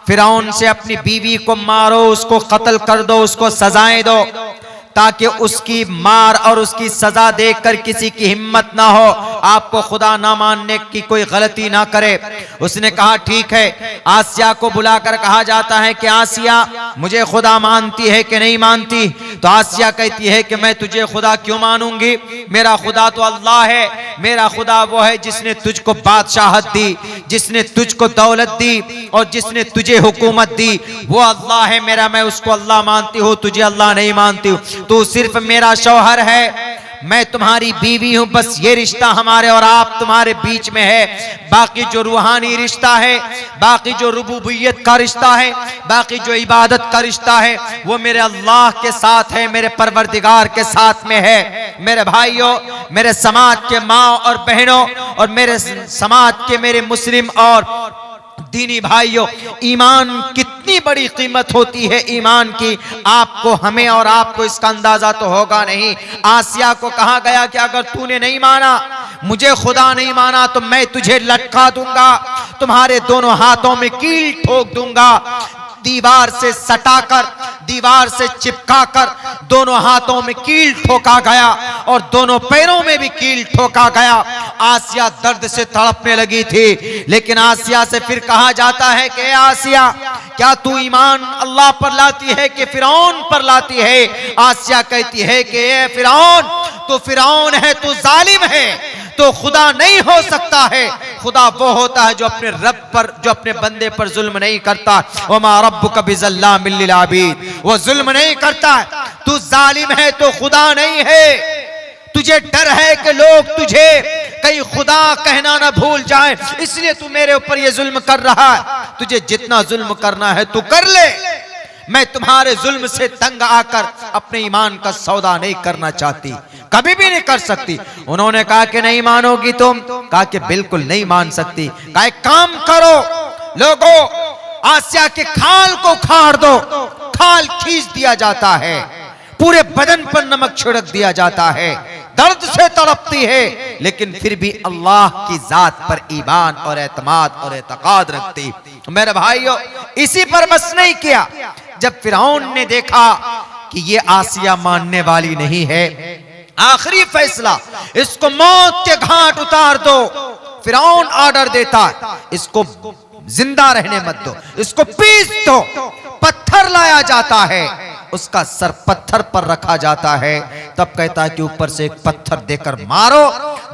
फिरौन से अपनी बीवी को मारो, उसको कत्ल कर दो, उसको सजाएं दो, ताकि उसकी मार और उसकी सजा देखकर किसी की हिम्मत ना हो, आपको खुदा ना मानने की कोई गलती ना करे। उसने कहा ठीक है। आसिया को बुलाकर कहा जाता है कि आसिया, मुझे खुदा मानती है कि नहीं मानती? तो आसिया कहती है कि मैं तुझे खुदा क्यों मानूंगी, मेरा खुदा तो अल्लाह है। मेरा खुदा वो है जिसने तुझको बादशाहत दी, जिसने तुझको दौलत दी और जिसने तुझे हुकूमत दी, वो अल्लाह है मेरा, मैं उसको अल्लाह मानती हूँ, तुझे अल्लाह नहीं मानती हूँ। तू सिर्फ मेरा शौहर है, मैं तुम्हारी बीवी हूं, बस ये रिश्ता हमारे और आप तुम्हारे बीच में है। बाकी जो रूहानी रिश्ता है, बाकी जो रुबूबियत का रिश्ता है, बाकी जो इबादत का रिश्ता है, वो मेरे अल्लाह के साथ है, मेरे परवरदिगार के साथ में है। मेरे भाइयों, मेरे समाज के माँ और बहनों और मेरे समाज के मेरे मुस्लिम और दीनी भाइयों, ईमान कितनी बड़ी कीमत होती है ईमान की, आपको, हमें और आपको इसका अंदाजा तो होगा नहीं। आसिया को कहा गया कि अगर तूने नहीं माना, मुझे खुदा नहीं माना, तो मैं तुझे लटका दूंगा, तुम्हारे दोनों हाथों में कील ठोक दूंगा, दीवार से सटाकर, दीवार से चिपकाकर दोनों हाथों में कील ठोका गया और दोनों पैरों में भी कील ठोका गया। आसिया दर्द से तड़पने लगी थी, लेकिन आसिया से फिर कहा जाता है कि आसिया, क्या तू ईमान अल्लाह पर लाती है कि फिरौन पर लाती है? आसिया कहती है कि ए फिरौन, तू फिरौन है, तू जालिम है, तो खुदा नहीं हो सकता है। खुदा वो होता है जो अपने रब पर, जो अपने बंदे पर जुल्म नहीं करता। वमा रब्बुका बिज़ल्लामिल लिल आबिद, वो जुल्म नहीं करता है। तू जालिम है तो खुदा नहीं है। तुझे डर है कि लोग तुझे कहीं खुदा कहना ना भूल जाए, इसलिए तू मेरे ऊपर ये जुल्म कर रहा है। तुझे जितना जुल्म करना है तू कर ले, मैं तुम्हारे जुल्म से तंग आकर अपने ईमान का सौदा नहीं करना चाहती, कभी भी नहीं कर सकती। उन्होंने कहा कि नहीं मानोगी तुम? कहा कि बिल्कुल नहीं मान सकती। कहा एक काम करो लोगों, आसिया के खाल को उखाड़ दो। खाल खींच दिया जाता है, पूरे बदन पर नमक छिड़क दिया जाता है, दर्द से तड़पती है, लेकिन फिर भी अल्लाह की जात पर ईमान और एतमाद और एतकाद रखती। मेरे भाइयों, इसी पर बस नहीं किया, जब फिरौन ने देखा कि ये आसिया मानने वाली नहीं है, आखिरी फैसला, इसको मौत के घाट उतार दो। फिरौन ऑर्डर देता है, इसको जिंदा रहने मत दो, इसको पीस दो। पत्थर लाया जाता है, उसका सर पत्थर पर रखा जाता है, तब कहता है कि ऊपर से एक पत्थर देकर मारो,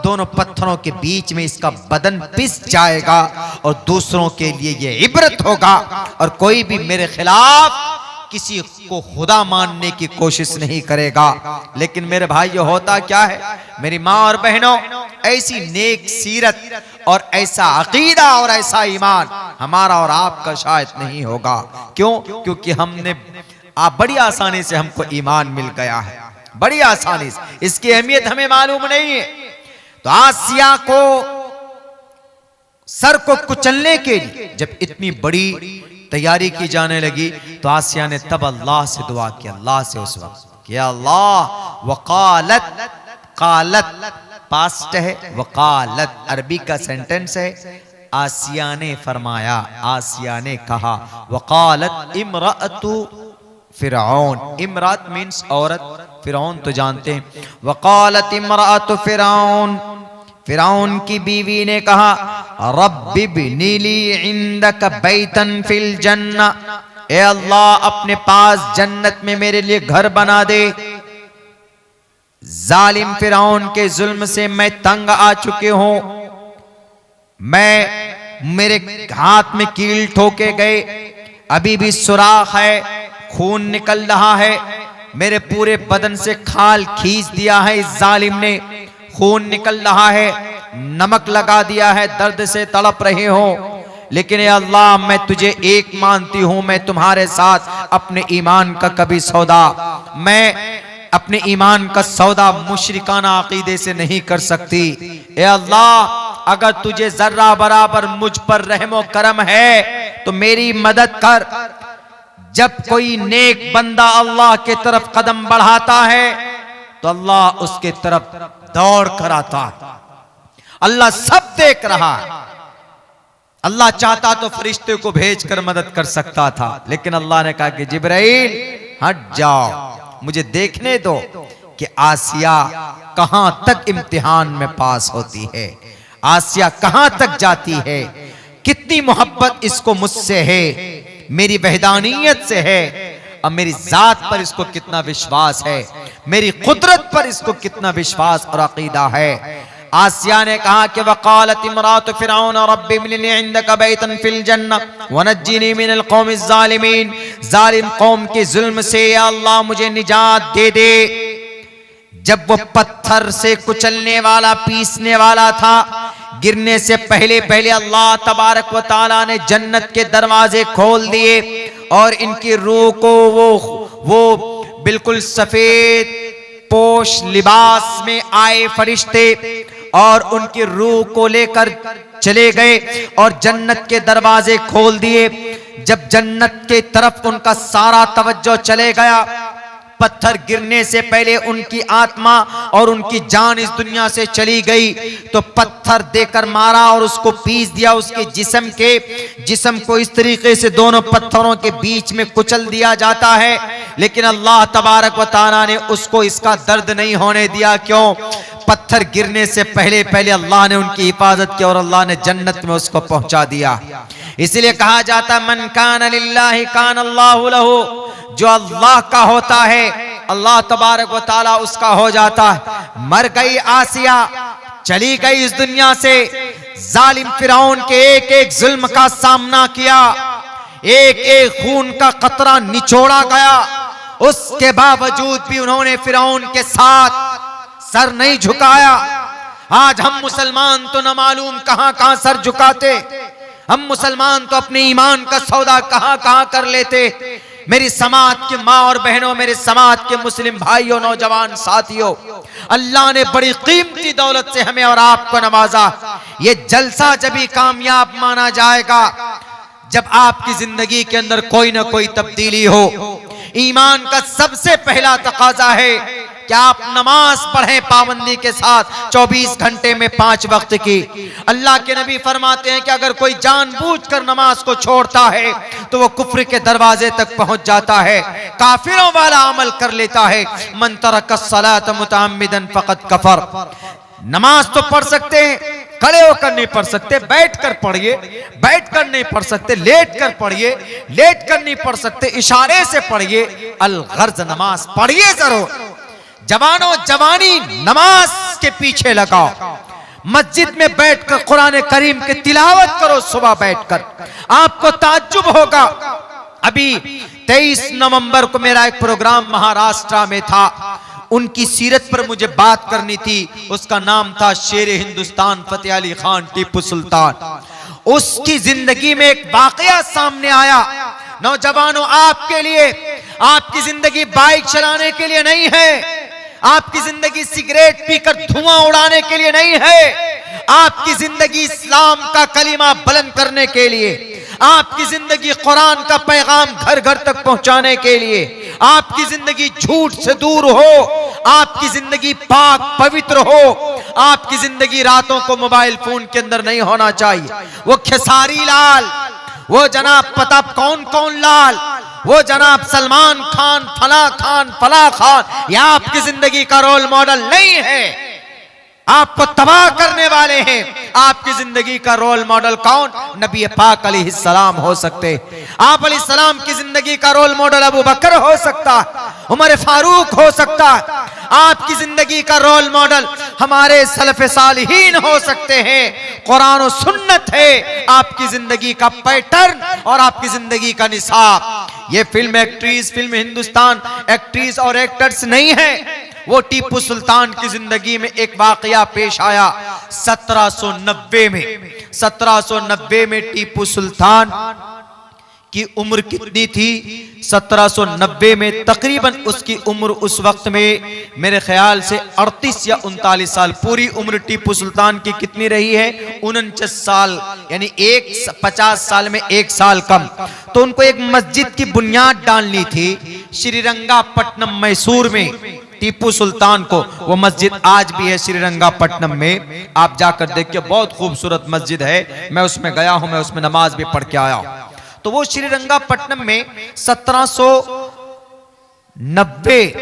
दोनों पत्थरों के बीच में इसका बदन पिस जाएगा और दूसरों के लिए ये इबरत होगा, और कोई भी मेरे खिलाफ किसी को खुदा मानने की कोशिश नहीं करेगा। लेकिन मेरे भाइयों, होता क्या है मेरी माँ और बहनों, ऐसी नेक सीरत और ऐसा अकीदा और ऐसा ईमान हमारा और आपका शायद नहीं होगा। क्यों? क्योंकि हमने बड़ी आसानी से हमको ईमान मिल गया है, बड़ी आसानी से, इसकी अहमियत हमें मालूम नहीं है। तो आसिया को सर को कुचलने के लिए जब इतनी बड़ी तैयारी की जाने लगी, तो आसिया ने तब अल्लाह से दुआ की, अल्लाह से उस वक्त कि अल्लाह, वकालत, कालत पास्ट है, वकालत अरबी का सेंटेंस है। आसिया ने फरमाया, आसिया ने कहा, वकालत इमरातु फिरौन, इमरात मीन्स औरत, फिरौन तो जानते हैं। वकालत इमरातु फिरौन, फिरौन की बीवी ने कहा, रब्बि बिनी ली इंदक बैतन फिल जन्ना, ए अल्लाह अपने पास जन्नत में मेरे लिए घर बना दे। जालिम फिरौन के जुल्म से मैं तंग आ चुके हूं, मेरे हाथ में कील ठोके गए, अभी भी सुराख है, खून निकल रहा है, मेरे पूरे बदन से खाल खींच दिया है इस जालिम ने, खून निकल रहा है, नमक लगा दिया है, दर्द से तड़प रहे हो। लेकिन अल्लाह, मैं तुझे एक मानती हूं, मैं तुम्हारे साथ अपने ईमान का कभी सौदा, मैं अपने ईमान का सौदा मुशरिकाना अकीदे से नहीं कर सकती। ए अल्लाह, अगर तुझे जर्रा बराबर मुझ पर रहमो करम है तो मेरी मदद कर। जब कोई नेक बंदा अल्लाह के तरफ कदम बढ़ाता है तो अल्लाह उसके तरफ दौड़ कर आता है। अल्लाह सब देख रहा है। अल्लाह चाहता तो फरिश्ते को भेजकर मदद कर सकता था, लेकिन अल्लाह ने कहा कि जिब्राइल हट जाओ, मुझे देखने दो कि आसिया कहां तक इम्तिहान में पास होती है, आसिया कहां तक जाती है, कितनी मोहब्बत इसको मुझसे है, मेरी वहदानियत से है, और मेरी जात पर इसको कितना विश्वास है, मेरी कुदरत पर इसको कितना विश्वास और अकीदा है। आसिया ने कहा कि वक़ालत इमरातु फिरऔन रब्बि इब्नि इंदका बैतन फिल जन्नह वनज्जिनी मिनल कौमिज़ ज़ालिमीन, जालिम कौम के जुल्म से या अल्लाह मुझे निजात दे दे। जब वो पत्थर से कुचलने वाला, पीसने वाला था, गिरने से पहले पहले अल्लाह तबारक व तआला ने जन्नत के दरवाजे खोल दिए और इनकी रूह को वो बिल्कुल सफेद पोश लिबास में आए फरिश्ते और उनकी रूह को लेकर चले गए और जन्नत के दरवाजे खोल दिए। जब जन्नत के तरफ उनका सारा तवज्जो चले गया, पत्थर गिरने से पहले उनकी आत्मा और उनकी जान इस दुनिया से चली गई, तो पत्थर देकर मारा और उसको पीस दिया, उसके जिस्म को इस तरीके से दोनों पत्थरों के बीच में कुचल दिया जाता है। लेकिन अल्लाह तबारक व तआला ने उसको इसका दर्द नहीं होने दिया। क्यों? पत्थर गिरने से पहले पहले अल्लाह ने उनकी हिफाजत की और अल्लाह ने जन्नत में उसको पहुंचा दिया। इसलिए कहा जाता है मन कान लिल्लाहि कान अल्लाहु लहू, जो अल्लाह का होता है अल्लाह तबारक व तआला उसका हो जाता है। मर गई आसिया, चली गई इस दुनिया से, जालिम फिरौन के एक एक जुल्म का सामना किया, एक एक खून का कतरा निचोड़ा गया, उसके बावजूद भी उन्होंने फिरौन के साथ सर नहीं झुकाया। आज हम मुसलमान तो न मालूम कहां कहां सर झुकाते, हम मुसलमान तो अपने ईमान का सौदा कहां कहां कर लेते। मेरी समाज के माँ और बहनों, मेरे समाज के मुस्लिम भाइयों, नौजवान साथियों, अल्लाह ने बड़ी कीमती दौलत से हमें और आपको नवाजा। ये जलसा जब भी कामयाब माना जाएगा जब आपकी जिंदगी के अंदर कोई ना कोई तब्दीली हो। ईमान का सबसे पहला तकाजा है कि आप नमाज पढ़ें पाबंदी के साथ, 24 घंटे में 5 वक्त की। अल्लाह के नबी फरमाते हैं कि अगर कोई जानबूझकर नमाज को छोड़ता है तो वो कुफ्र के दरवाजे तक पहुंच जाता है, काफिरों वाला अमल कर लेता है। मन तरक अस्सलात मुतअम्मिदन फक़द कफर। नमाज तो पढ़ सकते हैं, खड़े होकर नहीं पढ़ सकते, बैठ कर पढ़िए, बैठ कर नहीं पढ़ सकते, लेट कर पढ़िए, लेट कर नहीं पढ़ सकते, इशारे से पढ़िए। अल-गर्ज नमाज पढ़िए जरूर। जवानों जवानी नमाज के पीछे लगाओ, मस्जिद में बैठकर कुरान करीम की तिलावत करो। सुबह बैठकर आपको ताज्जुब होगा। अभी 23 नवंबर को मेरा एक प्रोग्राम महाराष्ट्र में था, उनकी सीरत पर मुझे बात करनी थी। उसका नाम था शेर हिंदुस्तान फतेह अली खान टीपू सुल्तान। उसकी जिंदगी में एक वाकया सामने आया। नौजवानों, आपके लिए आपकी जिंदगी बाइक चलाने के लिए नहीं है, आपकी जिंदगी सिगरेट पीकर धुआं उड़ाने के लिए नहीं है, आपकी जिंदगी इस्लाम का कलीमा बुलंद करने के लिए, आपकी जिंदगी कुरान का पैगाम घर घर तक पहुंचाने के लिए, आपकी जिंदगी झूठ से दूर हो, आपकी जिंदगी पाक पवित्र हो, आपकी जिंदगी रातों को मोबाइल फोन के अंदर नहीं होना चाहिए। वो खेसारी लाल, वो जनाब पता कौन कौन लाल, वो जनाब सलमान खान, फला खान, यह आपकी जिंदगी का रोल मॉडल नहीं है। आपको तबाह करने वाले हैं। आपकी जिंदगी का रोल मॉडल कौन? नबी पाक अलैहिस्सलाम हो सकते। आप अलैहिस्सलाम की जिंदगी का रोल मॉडल अबू बकर हो सकता है, उमर फारूक हो सकता है। आपकी जिंदगी का रोल मॉडल हमारे सलफ़े सालिहीन हो सकते हैं। कुरान और सुन्नत है आपकी जिंदगी का पैटर्न और आपकी जिंदगी का निसाब। ये film actress, film Hindustan actress और एक्टर्स नहीं है। वो टीपू सुल्तान की जिंदगी में एक वाकया पेश आया 1790 में। 1790 में टीपू सुल्तान की उम्र कितनी थी? 1790 में तकरीबन उसकी उम्र उस वक्त में मेरे ख्याल से 38 या 39 साल। पूरी उम्र टीपू सुल्तान की कितनी रही है? 49 साल, यानी 50 साल में 1 साल कम। तो उनको एक मस्जिद की बुनियाद डालनी थी श्रीरंगापट्टनम मैसूर में। टीपू सुल्तान को। वो मस्जिद आज भी है श्रीरंगापट्टनम में, आप जाकर देखिए, बहुत खूबसूरत मस्जिद है। मैं उसमें गया हूं, मैं उसमें नमाज भी पढ़ के आया। तो वो श्रीरंगापट्टनम में 1790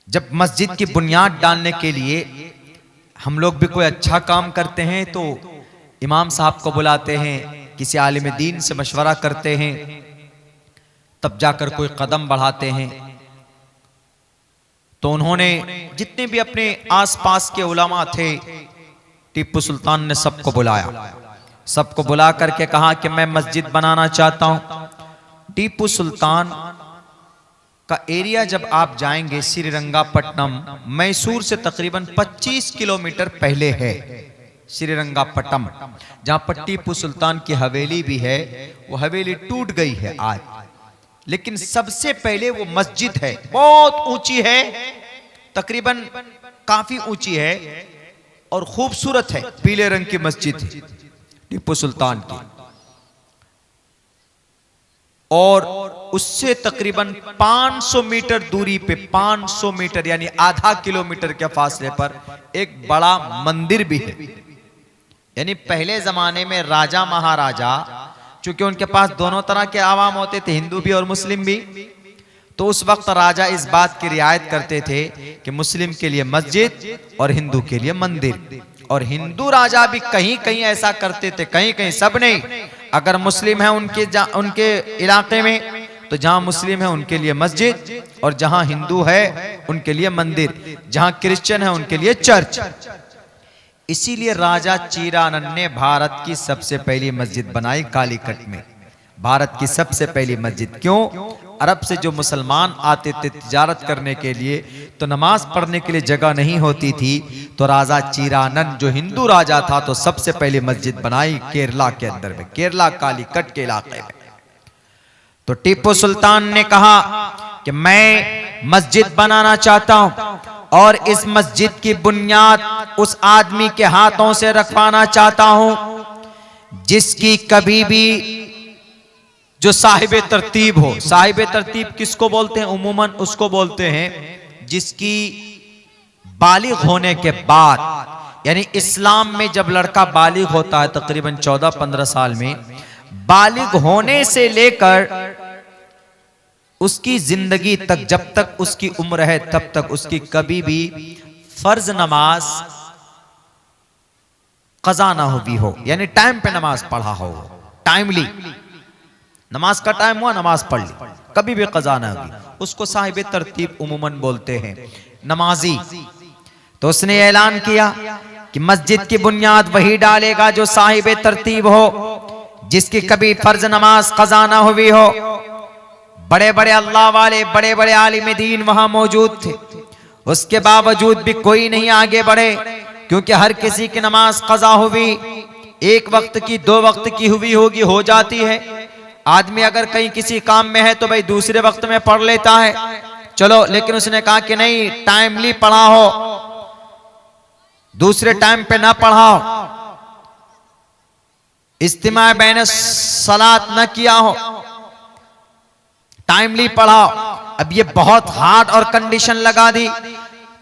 जब मस्जिद की बुनियाद डालने के लिए हम लोग भी कोई अच्छा काम करते हैं तो इमाम साहब को बुलाते हैं, किसी आलिम दीन से मशवरा करते हैं, तब जाकर कोई कदम बढ़ाते हैं। तो उन्होंने जितने भी अपने आसपास के उलमा थे, टीपू सुल्तान ने सबको बुलाया, सबको बुला करके कहा कि मैं मस्जिद बनाना चाहता हूं। टीपू सुल्तान का एरिया जब आप जाएंगे, श्रीरंगापट्टनम मैसूर से तकरीबन 25 किलोमीटर पहले है श्रीरंगापट्टनम, जहां पर टीपू सुल्तान की हवेली भी है। वो हवेली टूट गई है आज, लेकिन सबसे पहले वो मस्जिद है, बहुत ऊंची है, तकरीबन काफी ऊंची है और खूबसूरत है, पीले रंग की मस्जिद है टीपू सुल्तान की। और उससे तकरीबन 500 मीटर दूरी पे, 500 मीटर यानी आधा किलोमीटर के फासले पर एक बड़ा मंदिर भी है। यानी पहले जमाने में राजा महाराजा, चूंकि उनके पास दोनों तरह के आवाम होते थे, हिंदू भी और मुस्लिम भी, तो उस वक्त राजा इस बात की रियायत करते थे कि मुस्लिम के लिए मस्जिद और हिंदू के लिए मंदिर। और हिंदू राजा भी कहीं कहीं ऐसा करते थे, कहीं कहीं, सब नहीं। अगर मुस्लिम है उनके इलाके में तो जहां मुस्लिम है उनके लिए मस्जिद, और जहां हिंदू है उनके लिए मंदिर, जहां क्रिश्चियन है उनके लिए चर्च। इसीलिए राजा चीरानंद ने भारत की सबसे पहली मस्जिद बनाई कालीकट में, भारत की सबसे पहली मस्जिद। क्यों? अरब से जो मुसलमान आते थे तिजारत करने के लिए, तो नमाज पढ़ने के लिए जगह नहीं होती थी, तो राजा चीरानंद जो हिंदू राजा था, तो सबसे पहले मस्जिद बनाई केरला के अंदर में, केरला कालीकट के इलाके में। तो टीपू सुल्तान ने कहा कि मैं मस्जिद बनाना चाहता हूं, और इस मस्जिद की बुनियाद उस आदमी के हाथों से रखवाना चाहता हूं जिसकी कभी भी, जो साहिबे तरतीब हो। साहिबे तरतीब किसको बोलते हैं? उमूमन उसको बोलते हैं जिसकी बालिग होने के बाद, यानी इस्लाम में जब लड़का बालिग होता है तकरीबन 14-15 साल में, बालिग होने से लेकर उसकी जिंदगी तक, जब तक उसकी उम्र है तब तक उसकी कभी भी फर्ज नमाज कज़ा ना हुई हो, यानी टाइम पे नमाज पढ़ा हो, टाइमली नमाज का टाइम हुआ नमाज पढ़ ली, कभी भी कज़ा ना हुई, उसको साहिब तरतीब उमूमन बोलते हैं, नमाजी। तो उसने ऐलान किया कि मस्जिद की बुनियाद वही डालेगा जो साहिब तरतीब हो, जिसकी कभी फर्ज नमाज कज़ा ना हुई हो। बड़े बड़े अल्लाह वाले, बड़े बड़े आलिम दीन वहां मौजूद थे, उसके बावजूद भी कोई नहीं आगे बढ़े, क्योंकि हर किसी की नमाज कज़ा हुई, एक वक्त की, 2 वक्त की हुई होगी, हो जाती है। आदमी अगर कहीं किसी काम में है तो भाई दूसरे वक्त में पढ़ लेता है, चलो, लेकिन उसने कहा कि नहीं, टाइमली पढ़ा हो, दूसरे टाइम पे ना पढ़ाओ, इज्तिमा बैन सलात न किया हो, टाइमली पढ़ाओ। अब ये बहुत हार्ड और कंडीशन लगा दी,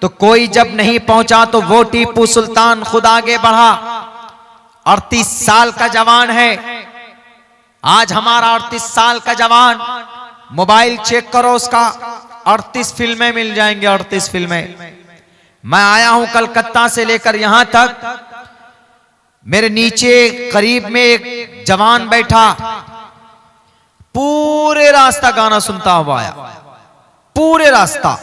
तो कोई जब नहीं पहुंचा तो वो टीपू सुल्तान खुद आगे बढ़ा। 38 साल का जवान है आज हमारा, 38 साल का जवान, मोबाइल चेक करो उसका, 38 फिल्में मिल जाएंगे, 38 फिल्में। मैं आया हूं कलकत्ता से लेकर यहां तक, मेरे नीचे करीब में एक जवान बैठा, पूरे रास्ता गाना सुनता हुआ आया, पूरे रास्ता।